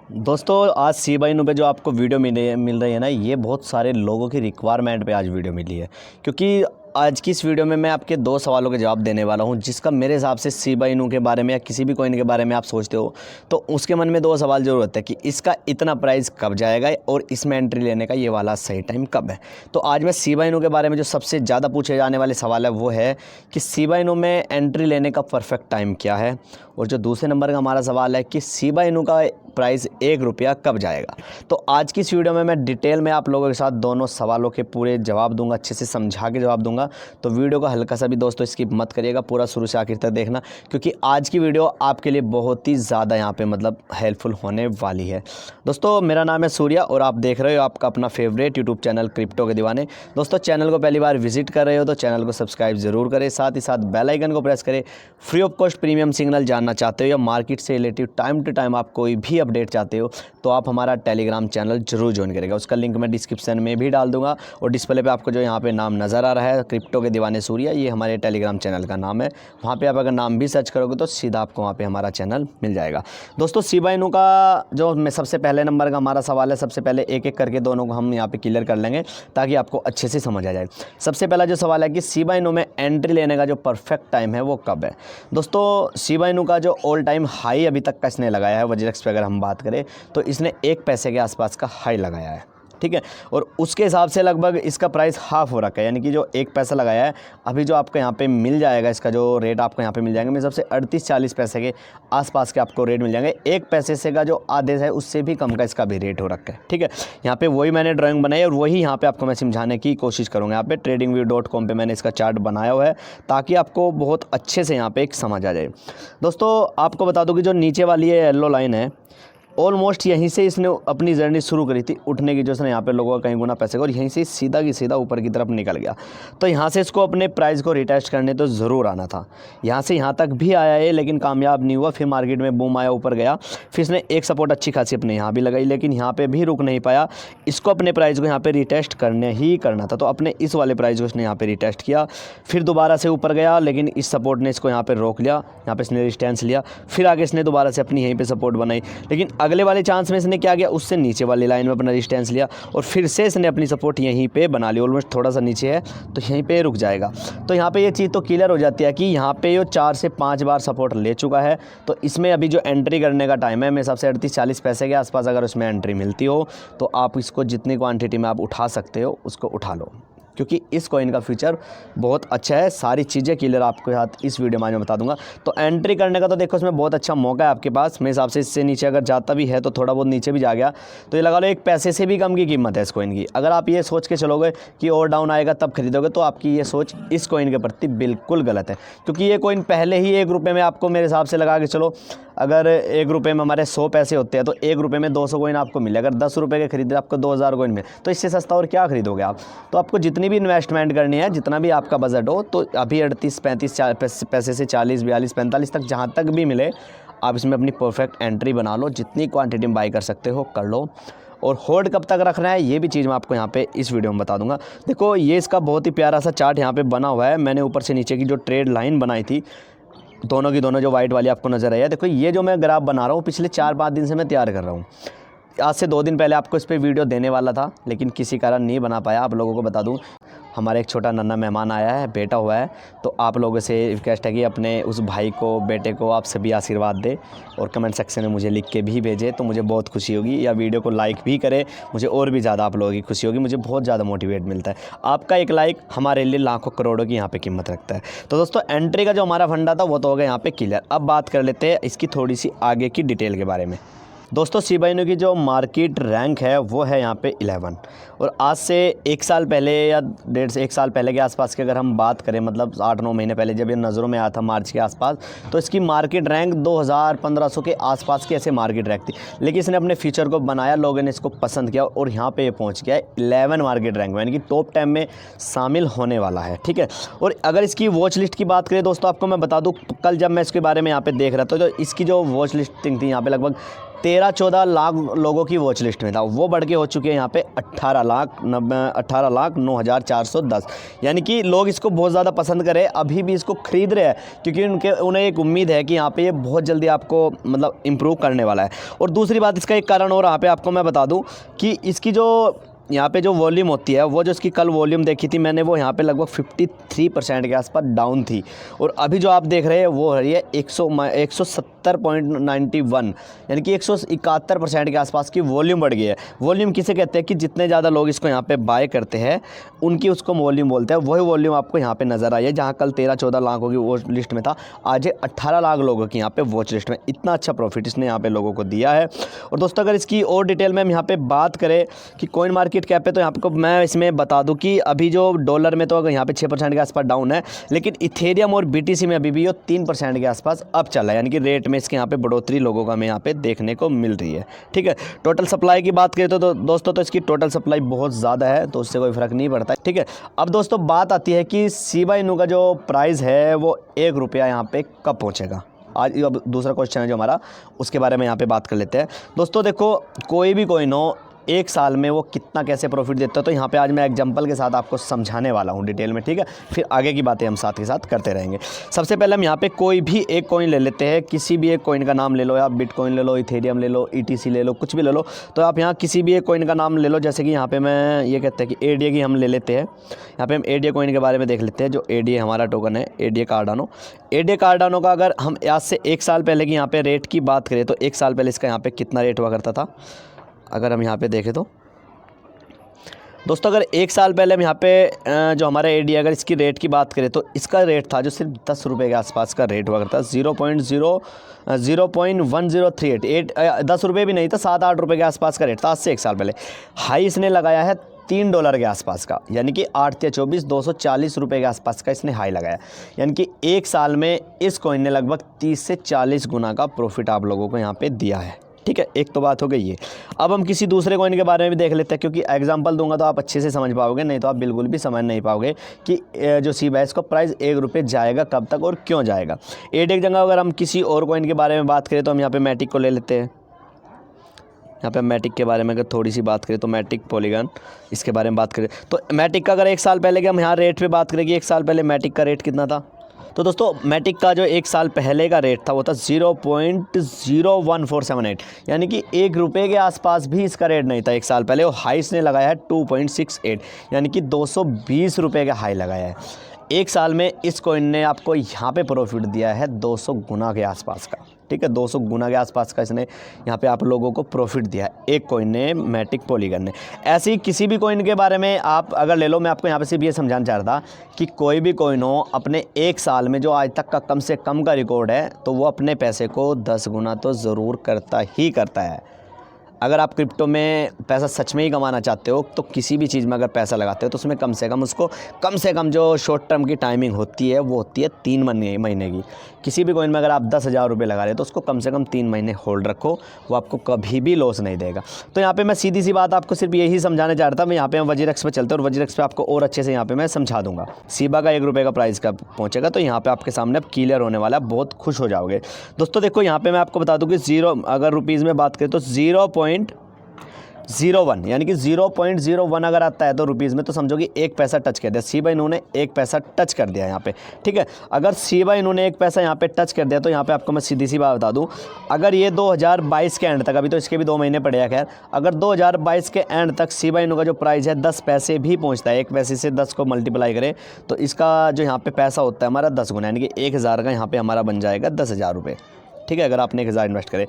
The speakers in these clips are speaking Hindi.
दोस्तों आज शिबा इनू पे जो आपको वीडियो मिल रही है ना, ये बहुत सारे लोगों की रिक्वायरमेंट पे आज वीडियो मिली है। क्योंकि आज की इस वीडियो में मैं आपके दो सवालों के जवाब देने वाला हूं, जिसका मेरे हिसाब से शिबा इनू के बारे में या किसी भी कॉइन के बारे में आप सोचते हो तो उसके मन में दो सवाल जरूर होते हैं कि इसका इतना प्राइस कब जाएगा और इसमें एंट्री लेने का ये वाला सही टाइम कब है। तो आज मैं शिबा इनू के बारे में जो सबसे ज़्यादा पूछे जाने वाले सवाल है वो है कि शिबा इनू में एंट्री लेने का परफेक्ट टाइम क्या है, और जो दूसरे नंबर का हमारा सवाल है कि शिबा इनू का प्राइस ₹1 कब जाएगा। तो आज की इस वीडियो में मैं डिटेल में आप लोगों के साथ दोनों सवालों के पूरे जवाब दूंगा, अच्छे से समझा के जवाब दूंगा। तो वीडियो को हल्का सा भी दोस्तों स्किप मत करिएगा, पूरा शुरू से आखिर तक देखना, क्योंकि आज की वीडियो आपके लिए बहुत ही ज़्यादा यहाँ पे मतलब हेल्पफुल होने वाली है। दोस्तों मेरा नाम है सूर्या और आप देख रहे हो आपका अपना फेवरेट यूट्यूब चैनल क्रिप्टो के दीवाने। दोस्तों चैनल को पहली बार विजिट कर रहे हो तो चैनल को सब्सक्राइब जरूर करें, साथ ही साथ बेल आइकन को प्रेस करें। Free of cost premium signal जानना चाहते हो या मार्केट से रिलेटिव टाइम टू टाइम आप कोई भी अपडेट चाहते हो तो आप हमारा टेलीग्राम चैनल जरूर ज्वाइन करेगा। उसका लिंक मैं डिस्क्रिप्शन में भी डाल दूंगा, और डिस्प्ले पे आपको जो यहाँ पे नाम नज़र आ रहा है क्रिप्टो के दीवाने सूर्या, ये हमारे टेलीग्राम चैनल का नाम है। वहाँ पे आप अगर नाम भी सर्च करोगे तो सीधा आपको वहाँ पे हमारा चैनल मिल जाएगा। दोस्तों शिबा इनू का जो मैं सबसे पहले नंबर का हमारा सवाल है, सबसे पहले एक एक करके दोनों को हम यहाँ पे क्लियर कर लेंगे ताकि आपको अच्छे से समझ आ जाए। सबसे पहला जो सवाल है कि शिबा इनू में एंट्री लेने का जो परफेक्ट टाइम है वो कब है। दोस्तों शिबा इनू का जो ऑल टाइम हाई अभी तक का इसने लगाया है, वज्रक्स पे अगर हम बात करें तो इसने 1 पैसे के आसपास का हाई लगाया है, ठीक है। और उसके हिसाब से लगभग इसका प्राइस हाफ हो रखा है, यानी कि जो 1 पैसा लगाया है अभी जो आपको यहाँ पे मिल जाएगा, इसका जो रेट आपको यहाँ पे मिल जाएंगे मेरे हिसाब से 38-40 पैसे के आसपास के आपको रेट मिल जाएंगे। 1 पैसे से का जो आधे है उससे भी कम का इसका भी रेट हो रखा है, ठीक है। यहाँ पे वही मैंने ड्राइंग बनाई और वही यहाँ पे आपको मैं समझाने की कोशिश करूँगा। यहाँ पे tradingview.com पे मैंने इसका चार्ट बनाया हुआ है ताकि आपको बहुत अच्छे से यहाँ पे एक समझ आ जाए। दोस्तों आपको बता दूँ कि जो नीचे वाली ये येलो लाइन है, ऑलमोस्ट यहीं से इसने अपनी जर्नी शुरू करी थी उठने की, जो इसने यहाँ पे लोगों का कहीं गुना पैसे का, और यहीं से सीधा की सीधा ऊपर की तरफ निकल गया। तो यहाँ से इसको अपने प्राइस को रिटेस्ट करने तो ज़रूर आना था। यहाँ से यहाँ तक भी आया है लेकिन कामयाब नहीं हुआ, फिर मार्केट में बूम आया, ऊपर गया, फिर इसने एक सपोर्ट अच्छी खासी अपने यहाँ भी लगाई, लेकिन यहाँ पर भी रुक नहीं पाया। इसको अपने प्राइस को यहाँ पर रिटेस्ट करने ही करना था, तो अपने इस वाले प्राइस को इसने यहाँ पर रिटेस्ट किया, फिर दोबारा से ऊपर गया, लेकिन इस सपोर्ट ने इसको यहाँ पर रोक लिया, यहाँ पर इसने रिस्टेंस लिया, फिर आगे इसने दोबारा से अपनी यहीं पर सपोर्ट बनाई, लेकिन अगले वाले चांस में इसने क्या किया, उससे नीचे वाली लाइन में अपना डिस्टेंस लिया और फिर से इसने अपनी सपोर्ट यहीं पे बना ली। ऑलमोस्ट थोड़ा सा नीचे है तो यहीं पे रुक जाएगा। तो यहाँ पे ये चीज़ तो क्लियर हो जाती है कि यहाँ पे ये 4 से 5 बार सपोर्ट ले चुका है। तो इसमें अभी जो एंट्री करने का टाइम है मेरे हिसाब से 38-40 पैसे के आसपास अगर उसमें एंट्री मिलती हो तो आप इसको जितनी क्वान्टिटी में आप उठा सकते हो उसको उठा लो, क्योंकि इस कॉइन का फ्यूचर बहुत अच्छा है। सारी चीज़ें क्लियर आपके साथ इस वीडियो में बता दूंगा। तो एंट्री करने का तो देखो इसमें बहुत अच्छा मौका है आपके पास। मेरे हिसाब से इससे नीचे अगर जाता भी है तो थोड़ा बहुत नीचे भी जा गया तो ये लगा लो 1 पैसे से भी कम की कीमत है इस कॉइन की। अगर आप ये सोच के चलोगे कि और डाउन आएगा तब खरीदोगे तो आपकी ये सोच इस कॉइन के प्रति बिल्कुल गलत है, क्योंकि ये कॉइन पहले ही ₹1 में आपको मेरे हिसाब से लगा के चलो, अगर ₹1 में हमारे 100 पैसे होते हैं तो ₹1 में 200 कॉइन आपको मिले। अगर ₹10 के खरीदे आपको 2000 कॉइन में, तो इससे सस्ता और क्या खरीदोगे आप। तो आपको जितनी भी इन्वेस्टमेंट करनी है, जितना भी आपका बजट हो, तो अभी 38-35 पैसे से 40, 42, 45 तक जहाँ तक भी मिले आप इसमें अपनी परफेक्ट एंट्री बना लो। जितनी क्वांटिटी में बाई कर सकते हो कर लो, और होल्ड कब तक रखना है ये भी चीज़ मैं आपको यहाँ पे इस वीडियो में बता दूंगा। देखो ये इसका बहुत ही प्यारा सा चार्ट यहाँ पे बना हुआ है। मैंने ऊपर से नीचे की जो ट्रेड लाइन बनाई थी, दोनों की दोनों जो वाइट वाली आपको नज़र आई है, देखो ये जो मैं ग्राफ बना रहा हूँ पिछले 4-5 दिन से मैं तैयार कर रहा हूँ। आज से 2 दिन पहले आपको इस पर वीडियो देने वाला था लेकिन किसी कारण नहीं बना पाया। आप लोगों को बता दूं हमारे एक छोटा नन्हा मेहमान आया है, बेटा हुआ है, तो आप लोगों से रिक्वेस्ट है कि अपने उस भाई को, बेटे को आप सभी आशीर्वाद दें और कमेंट सेक्शन में मुझे लिख के भी भेजें तो मुझे बहुत खुशी होगी, या वीडियो को लाइक भी करें, मुझे और भी ज़्यादा आप लोगों की खुशी होगी, मुझे बहुत ज़्यादा मोटिवेट मिलता है। आपका एक लाइक हमारे लिए लाखों करोड़ों की यहाँ पे कीमत रखता है। तो दोस्तों एंट्री का जो हमारा फंडा था वो तो हो गया यहाँ पे क्लियर। अब बात कर लेते हैं इसकी थोड़ी सी आगे की डिटेल के बारे में। दोस्तों शिबा इनू की जो मार्केट रैंक है वो है यहाँ पे 11, और आज से 1 साल पहले या 1.5 से 1 साल पहले के आसपास की अगर हम बात करें, मतलब 8-9 महीने पहले जब ये नज़रों में आया था मार्च के आसपास, तो इसकी मार्केट रैंक 2000-1500 के आसपास की ऐसे मार्केट रैंक थी। लेकिन इसने अपने फीचर को बनाया, लोगों ने इसको पसंद किया और यहाँ पर ये पहुँच गया है 11 मार्केट रैंक में, यानी कि टॉप 10 में शामिल होने वाला है, ठीक है। और अगर इसकी वॉच लिस्ट की बात करें दोस्तों, आपको मैं बता दूँ, कल जब मैं इसके बारे में यहाँ पर देख रहा था तो इसकी जो वॉच लिस्टिंग थी यहाँ पर लगभग 13-14 लाख लोगों की वॉच लिस्ट में था, वो बढ़ के हो चुके हैं यहाँ पे 18,09,410। यानी कि लोग इसको बहुत ज़्यादा पसंद करें, अभी भी इसको ख़रीद रहे हैं, क्योंकि उन्हें एक उम्मीद है कि यहाँ पे ये बहुत जल्दी आपको मतलब इम्प्रूव करने वाला है। और दूसरी बात, इसका एक कारण और यहाँ पे आपको मैं बता दूँ कि इसकी जो यहाँ पे जो वॉल्यूम होती है, वो जो इसकी कल वॉल्यूम देखी थी मैंने, वो यहाँ पे लगभग 53% के आसपास डाउन थी, और अभी जो आप देख रहे हैं वो है 170.91, यानी कि 171% के आसपास की वॉल्यूम बढ़ गई है। वॉल्यूम किसे कहते हैं कि जितने ज़्यादा लोग इसको यहाँ पे बाय करते हैं उनकी उसको वॉल्यूम बोलते हैं। वही वॉल्यूम आपको यहाँ पे नज़र आई है, जहाँ कल 13-14 लाखों की वॉच लिस्ट में था, आज 18 लाख लोगों की यहाँ पे वॉच लिस्ट में। इतना अच्छा प्रॉफिट इसने यहाँ पे लोगों को दिया है। और दोस्तों, अगर इसकी और डिटेल में हम यहाँ पे बात करें कि कॉइन मार्केट कैप पे, तो यहाँ पे मैं इसमें बता दूं कि अभी जो डॉलर में तो अगर यहाँ पे 6% के आसपास डाउन है, लेकिन इथेरियम और बीटीसी में अभी भी ये 3% के आसपास अप चल रहा है, यानी कि रेट में इसके यहाँ पे बढ़ोतरी लोगों को हमें यहाँ पे देखने को मिल रही है। ठीक है, टोटल सप्लाई की बात करें तो दोस्तों, तो इसकी टोटल सप्लाई बहुत ज़्यादा है, तो उससे कोई फ़र्क नहीं पड़ता है। ठीक है, अब दोस्तों बात आती है कि शिबा इनू का जो प्राइस है वो ₹1 यहाँ पे कब पहुँचेगा। आज अब दूसरा क्वेश्चन है जो हमारा, उसके बारे में यहाँ पे बात कर लेते हैं। दोस्तों देखो, कोई भी कॉइन हो, एक साल में वो कितना कैसे प्रॉफिट देता है, तो यहाँ पे आज मैं एग्जांपल के साथ आपको समझाने वाला हूँ डिटेल में। ठीक है, फिर आगे की बातें हम साथ के साथ करते रहेंगे। सबसे पहले हम यहाँ पे कोई भी एक कॉइन ले लेते हैं, किसी भी एक कॉइन का नाम ले लो, या बिटकॉइन ले लो, इथेरियम ले लो, ईटीसी ले लो, कुछ भी ले लो। तो आप यहाँ किसी भी एक कॉइन का नाम ले लो, जैसे कि यहाँ पे मैं ये कहते हैं कि एडीए की हम ले लेते हैं। यहाँ पे हम एडीए कॉइन के बारे में देख लेते हैं, जो एडीए हमारा टोकन है, एडीए कार्डानो। एडीए कार्डानो का अगर हम आज से 1 साल पहले की यहाँ पे रेट की बात करें, तो 1 साल पहले इसका यहाँ पे कितना रेट हुआ करता था, अगर हम यहाँ पे देखें तो दोस्तों, अगर 1 साल पहले हम यहाँ पे जो हमारा एडी, अगर इसकी रेट की बात करें तो इसका रेट था जो सिर्फ ₹10 के आसपास का रेट हुआ करता, 0.1038 ₹10 भी नहीं था, ₹7-8 के आसपास का रेट था आज से 1 साल पहले। हाई इसने लगाया है $3 के आसपास का, यानी कि 8 या 24 ₹240 के आसपास का इसने हाई लगाया। यानी कि 1 साल में इस कॉइन ने लगभग 30 से 40 गुना का प्रॉफिट आप लोगों को यहाँ पे दिया है। ठीक है, एक तो बात हो गई ये। अब हम किसी दूसरे कॉइन के बारे में भी देख लेते हैं, क्योंकि एग्जांपल दूंगा तो आप अच्छे से समझ पाओगे, नहीं तो आप बिल्कुल भी समझ नहीं पाओगे कि जो शिबा का प्राइस ₹1 जाएगा कब तक और क्यों जाएगा। एडी की जगह अगर हम किसी और कॉइन के बारे में बात करें तो हम यहाँ पे मैटिक को ले लेते हैं। यहाँ पे मैटिक के बारे में अगर थोड़ी सी बात करें तो मैटिक पॉलीगन, इसके बारे में बात करें तो मैटिक का अगर 1 साल पहले के हम यहाँ रेट पे बात करें कि 1 साल पहले मैटिक का रेट कितना था, तो दोस्तों मैटिक का जो 1 साल पहले का रेट था वो था 0.01478, यानी कि ₹1 के आसपास भी इसका रेट नहीं था 1 साल पहले। और हाई इसने लगाया है 2.68, यानी कि ₹220 का हाई लगाया है। 1 साल में इस कॉइन ने आपको यहाँ पे प्रॉफिट दिया है 200 गुना के आसपास का। ठीक है, 200 गुना के आसपास का इसने यहाँ पे आप लोगों को प्रॉफिट दिया है, एक कॉइन ने, मैटिक पॉलीगन ने। ऐसे ही किसी भी कॉइन के बारे में आप अगर ले लो, मैं आपको यहाँ पे सिर्फ ये समझाना चाह रहा था कि कोई भी कॉइन हो, अपने 1 साल में जो आज तक का कम से कम का रिकॉर्ड है, तो वो अपने पैसे को 10 गुना तो ज़रूर करता ही करता है। अगर आप क्रिप्टो में पैसा सच में ही कमाना चाहते हो, तो किसी भी चीज़ में अगर पैसा लगाते हो तो उसमें कम से कम जो शॉर्ट टर्म की टाइमिंग होती है वो होती है 3 महीने की। किसी भी कॉइन में अगर आप 10,000 रुपये लगा रहे हो तो उसको कम से कम 3 महीने होल्ड रखो, वो आपको कभी भी लॉस नहीं देगा। तो यहाँ पे मैं सीधी सी बात आपको सिर्फ यही समझाने चाह रहा था। मैं यहाँ पे हम वजीरेक्स पे चलते हैं और वजीरेक्स पे आपको और अच्छे से यहाँ पे मैं समझा दूंगा शिबा का ₹1 का प्राइस कब पहुँचेगा। तो यहाँ पे आपके सामने अब क्लियर होने वाला है, बहुत खुश हो जाओगे। दोस्तों देखो, यहाँ पे मैं आपको बता दूँ कि अगर रुपीज़ में बात करें तो 0.01, यानी कि 0.01 अगर आता है तो रुपीज़ में, तो समझो कि 1 पैसा टच कर दिया शिबा इनू ने, 1 पैसा टच कर दिया यहाँ पे। ठीक है, अगर शिबा इनू ने 1 पैसा यहाँ पे टच कर दिया तो यहाँ पे आपको मैं सीधी सी बात बता दूँ, अगर ये 2022 के एंड तक, अभी तो इसके भी 2 महीने पड़े हैं खैर, अगर 2022 के एंड तक शिबा इनू का जो प्राइस है 10 पैसे भी पहुँचता है, 1 पैसे से 10 को मल्टीप्लाई करें तो इसका जो यहाँ पे पैसा होता है हमारा 10 गुना, यानी कि 1000 का यहाँ पे हमारा बन जाएगा 10,000 रुपये। ठीक है, अगर आपने 1000 इन्वेस्ट करे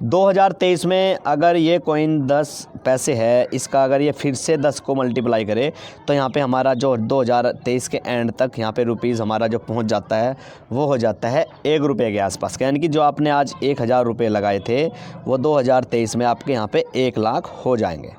2023 में, अगर ये कॉइन 10 पैसे है, इसका अगर ये फिर से 10 को मल्टीप्लाई करे तो यहाँ पे हमारा जो 2023 के एंड तक यहाँ पे रुपीज़ हमारा जो पहुँच जाता है वो हो जाता है ₹1 के आसपास का, यानी कि जो आपने आज 1000 रुपये लगाए थे वो 2023 में आपके यहाँ पे 1 लाख हो जाएंगे।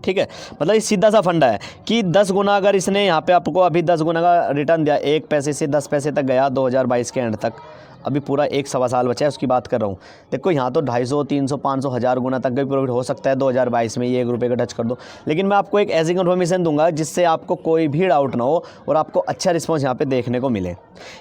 ठीक है, मतलब ये सीधा सा फंडा है कि 10 गुना अगर इसने यहाँ पे आपको अभी 10 गुना का रिटर्न दिया, 1 पैसे से 10 पैसे तक गया 2022 के एंड तक, अभी पूरा 1 सवा साल बचा है उसकी बात कर रहा हूँ। देखो यहाँ तो 250, 300, 500, 1000 गुना तक का भी प्रॉफिट हो सकता है 2022 में, ये 1 रुपये का टच कर दो। लेकिन मैं आपको एक ऐसी इन्फॉर्मेशन दूंगा जिससे आपको कोई भी डाउट ना हो और आपको अच्छा रिस्पॉन्स यहाँ पे देखने को मिले।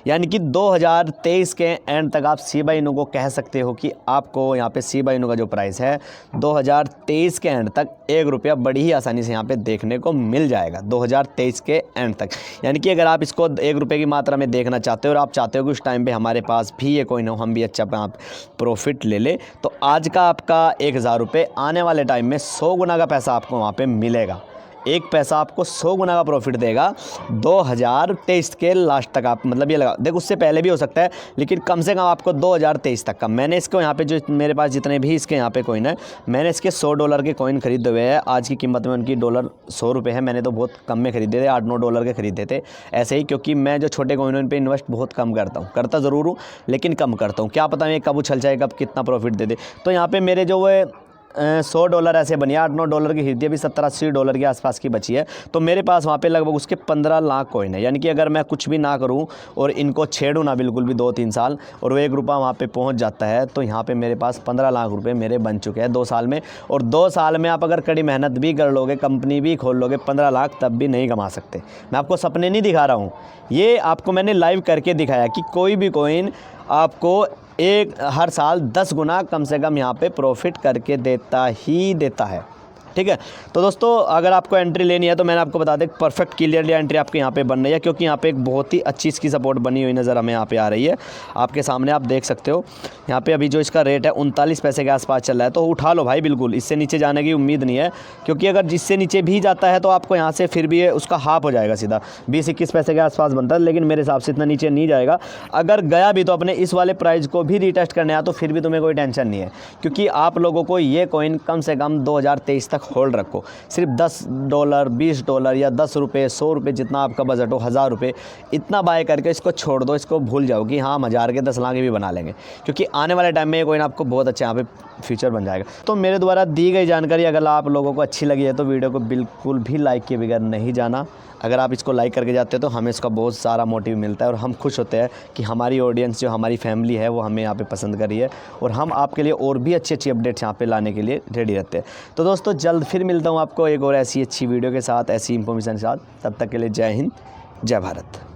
यानी कि 2023 के एंड तक आप शिबा इनू को कह सकते हो कि आपको यहाँ पे शिबा इनू का जो प्राइस है 2023 के एंड तक 1 रुपया बड़ी ही आसानी से यहाँ पे देखने को मिल जाएगा 2023 के एंड तक। यानी कि अगर आप इसको 1 रुपये की मात्रा में देखना चाहते हो और आप चाहते हो कि उस टाइम पे हमारे पास भी ये कॉइन हो, हम भी अच्छा प्रॉफिट ले ले, तो आज का आपका 1000 रुपये आने वाले टाइम में 100 गुना का पैसा आपको वहाँ पे मिलेगा। एक पैसा आपको 100 गुना का प्रॉफिट देगा 2023 के लास्ट तक। आप मतलब ये लगा देखो, उससे पहले भी हो सकता है लेकिन कम से कम आपको 2023 तक का। मैंने इसको यहाँ पे जो मेरे पास जितने भी इसके यहाँ पे कॉइन है, मैंने इसके $100 के कॉइन खरीदे हुए हैं। आज की कीमत में उनकी डॉलर 100 रुपये है। मैंने तो बहुत कम में खरीदे थे, $8-9 के खरीदे थे ऐसे ही, क्योंकि मैं जो छोटे कॉइन उन पर इन्वेस्ट बहुत कम करता हूँ, करता ज़रूर हूँ लेकिन कम करता हूँ। क्या पता मैं कब उछल जाए, कब कितना प्रॉफिट दे दे। तो यहाँ पर मेरे जो वो $100 ऐसे बनी है, $8-9 की खरीदी, अभी $70-80 के आसपास की बची है। तो मेरे पास वहाँ पे लगभग उसके 15 लाख कॉइन है। यानी कि अगर मैं कुछ भी ना करूँ और इनको छेड़ूँ ना बिल्कुल भी 2-3 साल और वो 1 रुपया वहाँ पे पहुँच जाता है, तो यहाँ पे मेरे पास 15 लाख रुपए मेरे बन चुके हैं 2 साल में। और 2 साल में आप अगर कड़ी मेहनत भी कर लोगे, कंपनी भी खोल लोगे, 15 लाख तब भी नहीं कमा सकते। मैं आपको सपने नहीं दिखा रहा हूँ, ये आपको मैंने लाइव करके दिखाया कि कोई भी कॉइन आपको हर साल 10 गुना कम से कम यहाँ पे प्रॉफिट करके देता ही देता है। ठीक है, तो दोस्तों अगर आपको एंट्री लेनी है तो मैंने आपको बता दें परफेक्ट क्लियरली एंट्री आपके यहाँ पे बन रही है, क्योंकि यहाँ पे एक बहुत ही अच्छी इसकी सपोर्ट बनी हुई नज़र हमें यहाँ पे आ रही है। आपके सामने आप देख सकते हो यहाँ पे अभी जो इसका रेट है 39 पैसे के आसपास चल रहा है। तो उठा लो भाई, बिल्कुल इससे नीचे जाने की उम्मीद नहीं है, क्योंकि अगर जिससे नीचे भी जाता है तो आपको यहाँ से फिर भी उसका हाफ हो जाएगा, सीधा 20-21 पैसे के आसपास बनता है। लेकिन मेरे हिसाब से इतना नीचे नहीं जाएगा। अगर गया भी तो अपने इस वाले प्राइस को भी रीटेस्ट करने आया तो फिर भी तुम्हें कोई टेंशन नहीं है, क्योंकि आप लोगों को ये कॉइन कम से कम 2023 तक होल्ड रखो। सिर्फ $10, $20 या 10 रुपये, 100 रुपये, जितना आपका बजट हो, 1000 रुपये, इतना बाय करके इसको छोड़ दो। इसको भूल जाओ कि हाँ हम 1000 के 10 लाख भी बना लेंगे, क्योंकि आने वाले टाइम में ये कॉइन आपको बहुत अच्छा यहाँ पे फ्यूचर बन जाएगा। तो मेरे द्वारा दी गई जानकारी अगर आप लोगों को अच्छी लगी है तो वीडियो को बिल्कुल भी लाइक किए बगैर नहीं जाना। अगर आप इसको लाइक करके जाते हो तो हमें इसका बहुत सारा मोटिव मिलता है और हम खुश होते हैं कि हमारी ऑडियंस जो हमारी फैमिली है वो हमें यहाँ पे पसंद कर रही है, और हम आपके लिए और भी अच्छी अच्छी अपडेट्स यहाँ पे लाने के लिए रेडी रहते हैं। तो दोस्तों जल्द फिर मिलता हूँ आपको एक और ऐसी अच्छी वीडियो के साथ, ऐसी इंफॉर्मेशन के साथ। तब तक के लिए जय हिंद, जय भारत।